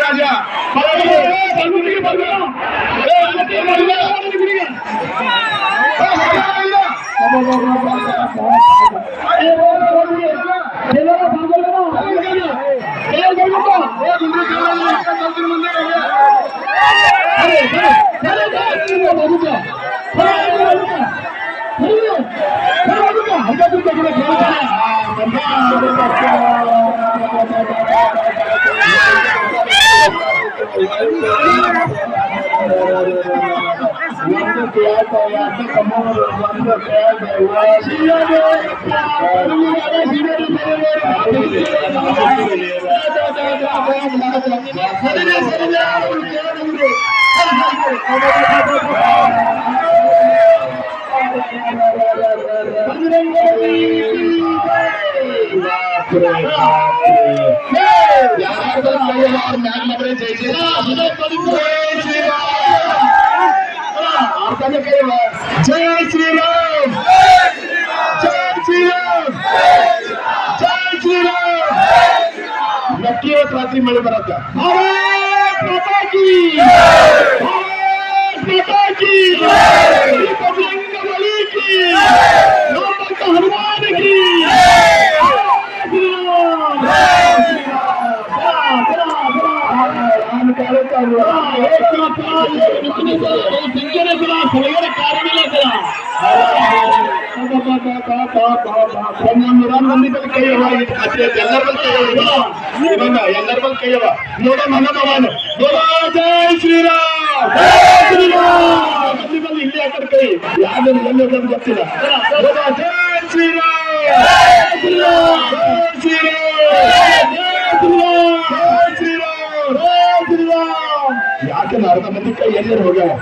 ರಾಜ जय श्री राम जय श्री राम जय श्री राम नक्की रात्रि मಳೆ ಬರತ್ತ भारत माता की भारत माता की बजरंग बली की लोक हनुमान की ಎಲ್ಲರ ಬಲ್ ಕೈಯವ ನೋಡ ನನ್ನ ಮಗನು ಜೈ ಶ್ರೀರಾಮ್ ಇಲ್ಲಿ ಹಾಕರ್ ಕೈ ಯಾರು ಎಲ್ಲರೂ ಗೊತ್ತಿಲ್ಲ ಜೈ ಶ್ರೀರಾಮ್ ಯಾಕೆ ಅರ್ಧ ಮಂದಿ ಕೈ ಎಲ್ಲರೂ ಹೋಗ್ಯಾವ